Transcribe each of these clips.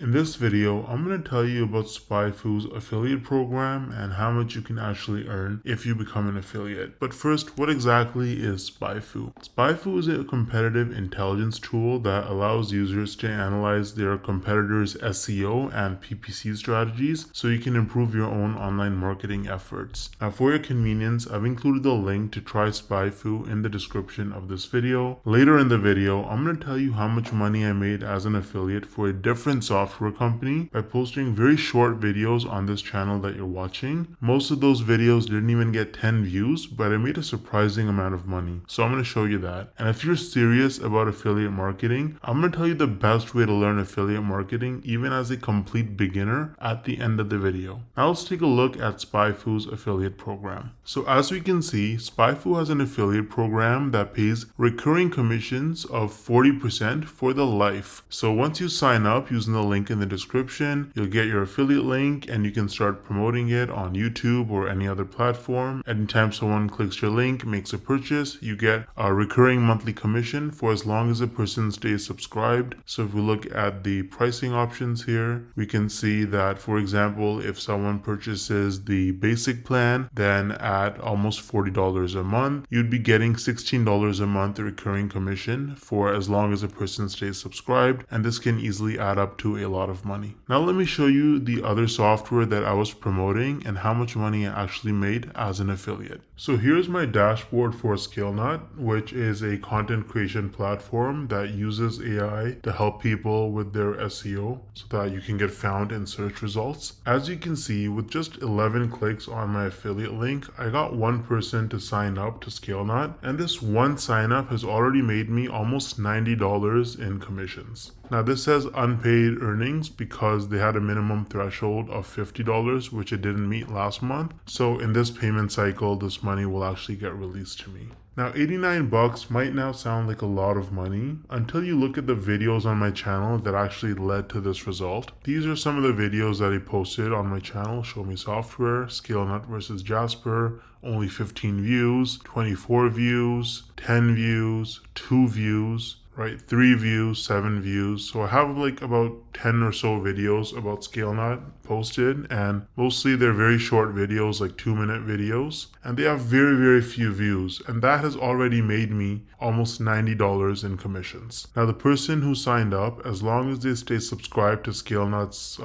In this video, I'm going to tell you about SpyFu's affiliate program and how much you can actually earn if you become an affiliate. But first, what exactly is SpyFu? SpyFu is a competitive intelligence tool that allows users to analyze their competitors' SEO and PPC strategies so you can improve your own online marketing efforts. Now, for your convenience, I've included the link to try SpyFu in the description of this video. Later in the video, I'm going to tell you how much money I made as an affiliate for a different software company by posting very short videos on this channel that you're watching. Most of those videos didn't even get 10 views, but I made a surprising amount of money. So I'm going to show you that. And if you're serious about affiliate marketing, I'm going to tell you the best way to learn affiliate marketing, even as a complete beginner, at the end of the video. Now let's take a look at SpyFu's affiliate program. So as we can see, SpyFu has an affiliate program that pays recurring commissions of 40% for the life. So once you sign up using the link in the description, you'll get your affiliate link and you can start promoting it on YouTube or any other platform. Anytime someone clicks your link, makes a purchase, you get a recurring monthly commission for as long as a person stays subscribed. So if we look at the pricing options here, we can see that, for example, if someone purchases the basic plan, then at almost $40 a month, you'd be getting $16 a month recurring commission for as long as a person stays subscribed, and this can easily add up to a lot of money. Now let me show you the other software that I was promoting and how much money I actually made as an affiliate. So here's my dashboard for ScaleNut, which is a content creation platform that uses AI to help people with their SEO so that you can get found in search results. As you can see, with just 11 clicks on my affiliate link, I got one person to sign up to ScaleNut, and this one sign up has already made me almost $90 in commissions. Now this says unpaid earnings because they had a minimum threshold of $50, which it didn't meet last month. So in this payment cycle, this money will actually get released to me. Now 89 bucks might now sound like a lot of money until you look at the videos on my channel that actually led to this result. These are some of the videos that I posted on my channel: Show Me Software, ScaleNut versus Jasper, only 15 views, 24 views, 10 views, 2 views, right? 3 views, 7 views. So I have like about 10 or so videos about ScaleNut posted, and mostly they're very short videos, like 2-minute videos, and they have very few views, and that has already made me almost $90 in commissions. Now the person who signed up, as long as they stay subscribed to ScaleNut's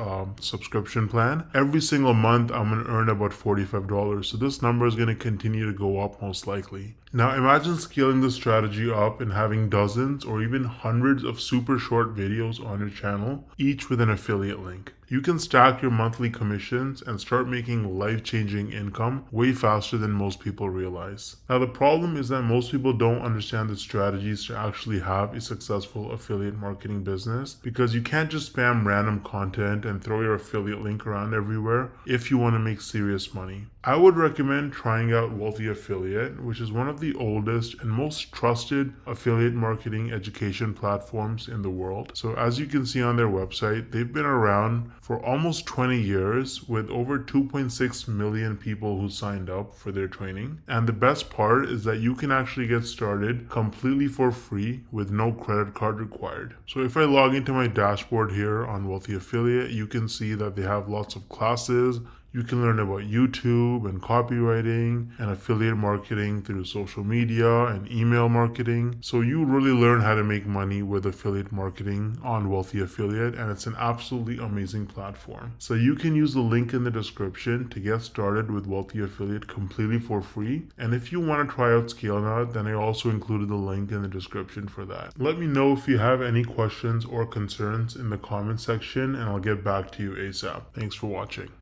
subscription plan, every single month I'm going to earn about $45. So this number is going to continue to go up most likely. Now imagine scaling this strategy up and having dozens or even hundreds of super short videos on your channel, each with an affiliate link. You can stack your monthly commissions and start making life-changing income way faster than most people realize. Now the problem is that most people don't understand the strategies to actually have a successful affiliate marketing business, because you can't just spam random content and throw your affiliate link around everywhere if you want to make serious money. I would recommend trying out Wealthy Affiliate, which is one of the oldest and most trusted affiliate marketing education platforms in the world. So as you can see on their website, they've been around for almost 20 years with over 2.6 million people who signed up for their training. And the best part is that you can actually get started completely for free with no credit card required. So if I log into my dashboard here on Wealthy Affiliate, you can see that they have lots of classes. You can learn about YouTube and copywriting and affiliate marketing through social media and email marketing. So you really learn how to make money with affiliate marketing on Wealthy Affiliate, and it's an absolutely amazing platform. So you can use the link in the description to get started with Wealthy Affiliate completely for free. And if you want to try out ScaleNut, then I also included the link in the description for that. Let me know if you have any questions or concerns in the comment section, and I'll get back to you ASAP. Thanks for watching.